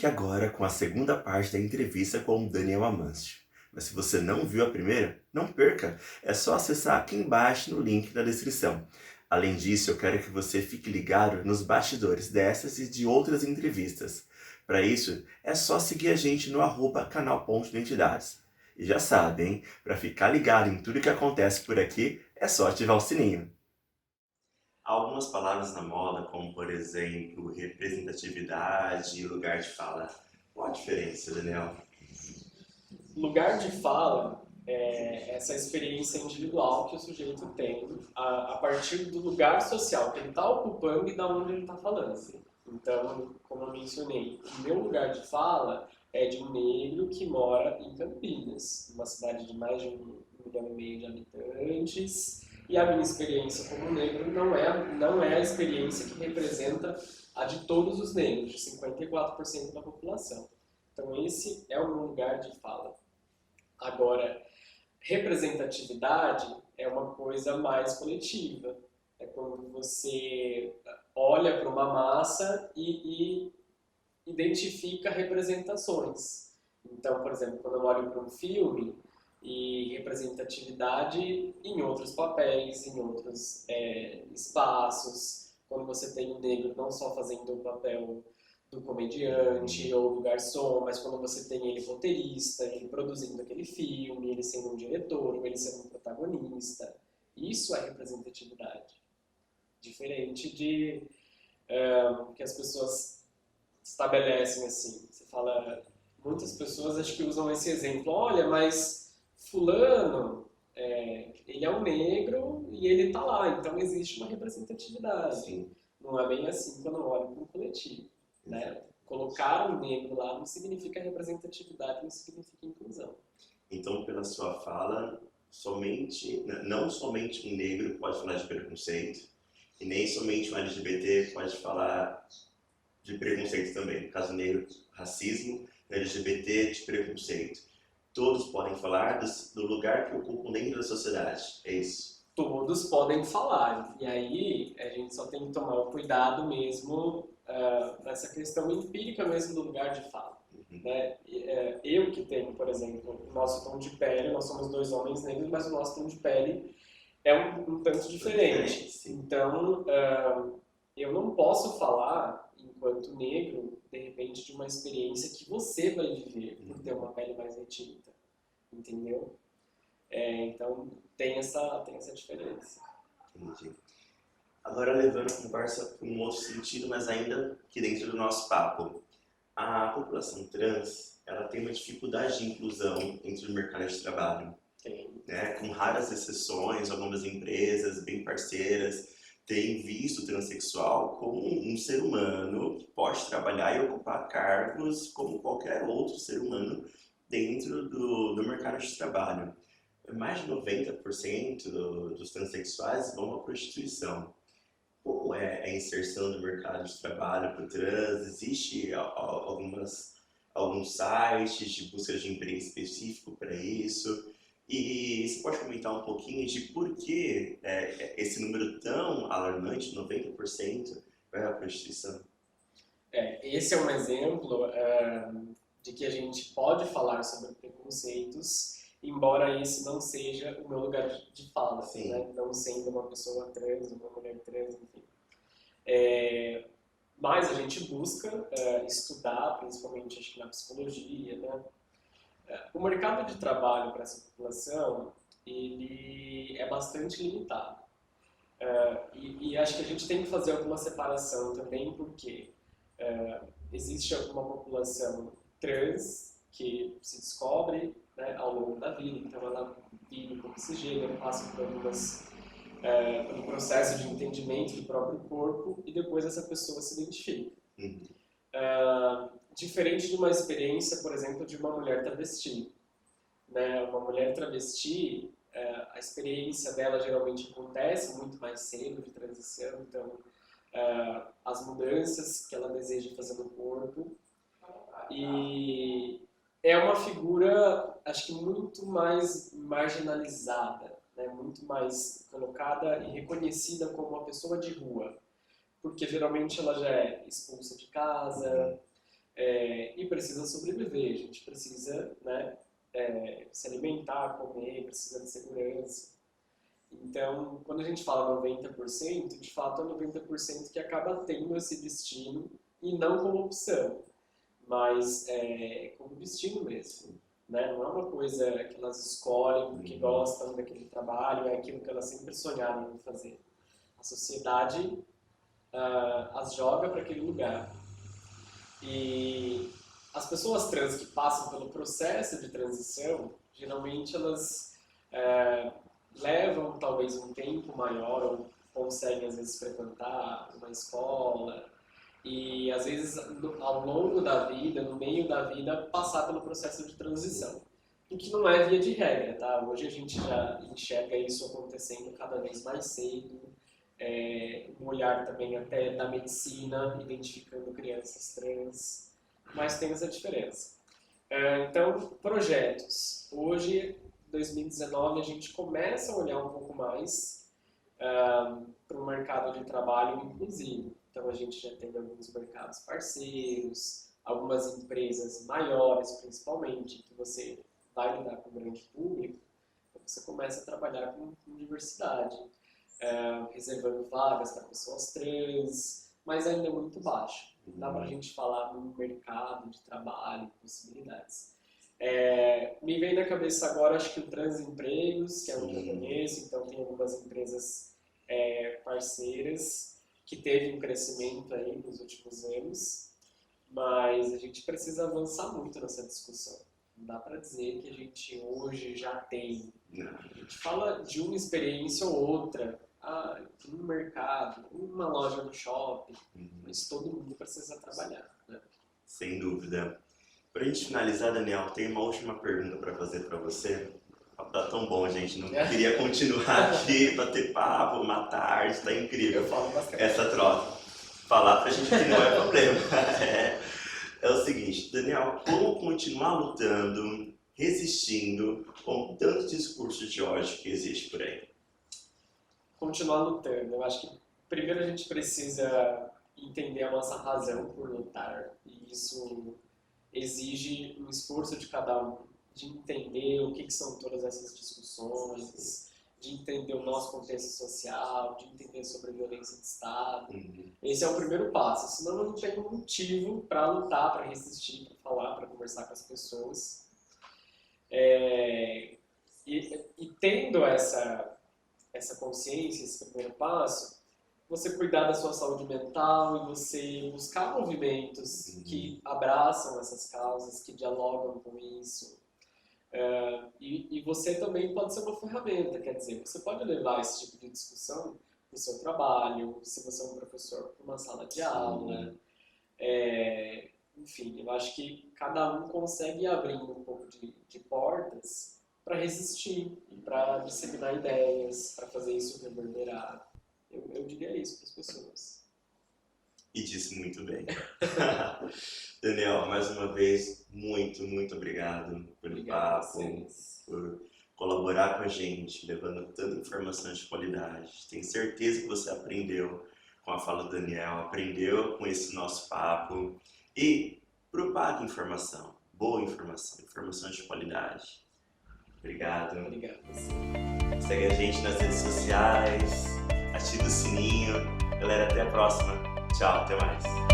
Fique agora com a segunda parte da entrevista com o Daniel Amâncio. Mas se você não viu a primeira, não perca, é só acessar aqui embaixo no link da descrição. Além disso, eu quero que você fique ligado nos bastidores dessas e de outras entrevistas. Para isso, é só seguir a gente no @canal.identidades. E já sabe, hein? Para ficar ligado em tudo que acontece por aqui, é só ativar o sininho. Há algumas palavras na moda, como por exemplo, representatividade e lugar de fala. Qual a diferença, Daniel? Lugar de fala é essa experiência individual que o sujeito tem a partir do lugar social que ele está ocupando e da onde ele está falando. Então, como eu mencionei, o meu lugar de fala é de um negro que mora em Campinas, uma cidade de mais de 1,5 milhão de habitantes, e a minha experiência como negro não é a experiência que representa a de todos os negros, de 54% da população. Então, esse é o meu lugar de fala. Agora, representatividade é uma coisa mais coletiva. É quando você olha para uma massa e identifica representações. Então, por exemplo, quando eu olho para um filme e representatividade em outros papéis, em outros espaços, quando você tem o negro não só fazendo o papel do comediante ou do garçom, mas quando você tem ele roteirista, ele produzindo aquele filme, ele sendo um diretor, ele sendo um protagonista. Isso é representatividade. Diferente de que as pessoas estabelecem assim. Você fala, muitas pessoas acho que usam esse exemplo. Olha, mas fulano, ele é um negro e ele está lá, então existe uma representatividade. Sim. Não é bem assim quando eu olho para um coletivo. Né? Colocar um negro lá não significa representatividade, não significa inclusão. Então, pela sua fala, não somente um negro pode falar de preconceito, e nem somente um LGBT pode falar de preconceito também. No caso negro, racismo, LGBT, de preconceito. Todos podem falar do lugar que ocupam dentro da sociedade, é isso? Todos podem falar, e aí a gente só tem que tomar o cuidado mesmo nessa questão empírica mesmo do lugar de fala. Né? Eu que tenho, por exemplo, o nosso tom de pele, nós somos dois homens negros, mas o nosso tom de pele é um tanto diferente. Então, eu não posso falar, enquanto negro, de repente, de uma experiência que você vai viver por ter uma pele mais retinta, entendeu? Então, tem essa diferença. Entendi. Agora, levando a conversa para um outro sentido, mas ainda que dentro do nosso papo. A população trans, ela tem uma dificuldade de inclusão dentro do mercado de trabalho. Né? Com raras exceções, algumas empresas bem parceiras têm visto o transexual como um ser humano que pode trabalhar e ocupar cargos como qualquer outro ser humano dentro do mercado de trabalho. Mais de 90% dos transexuais vão à prostituição. Como é a inserção no mercado de trabalho para o trans? Existe alguns sites de busca de emprego específico para isso? E você pode comentar um pouquinho de por que esse número tão alarmante, 90%, vai à prostituição? Esse é um exemplo de que a gente pode falar sobre preconceitos, embora esse não seja o meu lugar de fala, né? Não sendo uma pessoa trans, uma mulher trans, enfim. Mas a gente busca estudar, principalmente acho que na psicologia, né? O mercado de trabalho para essa população, ele é bastante limitado. E acho que a gente tem que fazer alguma separação também, porque existe uma população trans que se descobre, né, ao longo da vida, então ela vive como cisgênero, passa por pelo processo de entendimento do próprio corpo e depois essa pessoa se identifica. Diferente de uma experiência, por exemplo, de uma mulher travesti. Né? Uma mulher travesti, a experiência dela geralmente acontece muito mais cedo de transição, então as mudanças que ela deseja fazer no corpo. E é uma figura, acho que muito mais marginalizada, né? Muito mais colocada e reconhecida como uma pessoa de rua, porque geralmente ela já é expulsa de casa, e precisa sobreviver. A gente precisa, né, se alimentar, comer, precisa de segurança. Então, quando a gente fala 90%, de fato é 90% que acaba tendo esse destino e não como opção, mas como destino mesmo. Né? Não é uma coisa que elas escolhem porque gostam daquele trabalho, é aquilo que elas sempre sonharam em fazer. A sociedade as joga para aquele lugar. E as pessoas trans que passam pelo processo de transição, geralmente elas levam talvez um tempo maior ou conseguem às vezes frequentar uma escola e às vezes ao longo da vida, no meio da vida, passar pelo processo de transição. O que não é via de regra, tá? Hoje a gente já enxerga isso acontecendo cada vez mais cedo, um olhar também até da medicina, identificando crianças trans, mas tem essa diferença. Então, projetos. Hoje, 2019, a gente começa a olhar um pouco mais para o mercado de trabalho inclusivo. Então, a gente já tem alguns mercados parceiros, algumas empresas maiores, principalmente, que você vai lidar com o grande público, então você começa a trabalhar com diversidade, reservando vagas para pessoas trans, mas ainda é muito baixo. Não dá para a gente falar no mercado de trabalho, possibilidades. Me vem na cabeça agora, acho que o Transempregos, que é um que eu conheço, então tem algumas empresas parceiras que teve um crescimento aí nos últimos anos, mas a gente precisa avançar muito nessa discussão. Não dá para dizer que a gente hoje já tem. A gente fala de uma experiência ou outra, no mercado, uma loja no shopping, mas todo mundo precisa trabalhar. Né? Sem dúvida. Para a gente finalizar, Daniel, tem uma última pergunta para fazer para você. Tá tão bom, gente. Não queria continuar aqui, bater papo, uma tarde, tá incrível. Eu falo bastante. Essa troca. Falar pra gente que não é problema. É o seguinte, Daniel, como continuar lutando, resistindo com tanto discurso de ódio que existe por aí? Continuar lutando. Eu acho que primeiro a gente precisa entender a nossa razão por lutar. E isso exige um esforço de cada um, de entender o que são todas essas discussões, de entender o nosso contexto social, de entender sobre a violência de Estado. Esse é o primeiro passo, senão não tem um motivo para lutar, para resistir, para falar, para conversar com as pessoas. E tendo essa consciência, esse primeiro passo, você cuidar da sua saúde mental e você buscar movimentos que abraçam essas causas, que dialogam com isso. E você também pode ser uma ferramenta, quer dizer, você pode levar esse tipo de discussão para o seu trabalho, se você é um professor, para uma sala de aula. Enfim, eu acho que cada um consegue abrir um pouco de portas para resistir e para disseminar ideias, para fazer isso reverberar. Eu diria isso para as pessoas. E disse muito bem. Daniel, mais uma vez, muito obrigado pelo papo, por colaborar com a gente, levando tanta informação de qualidade. Tenho certeza que você aprendeu com a fala do Daniel, aprendeu com esse nosso papo e propaga informação, boa informação, informação de qualidade. Obrigado. Obrigado. Segue a gente nas redes sociais, ativa o sininho. Galera, até a próxima. Tchau, até mais.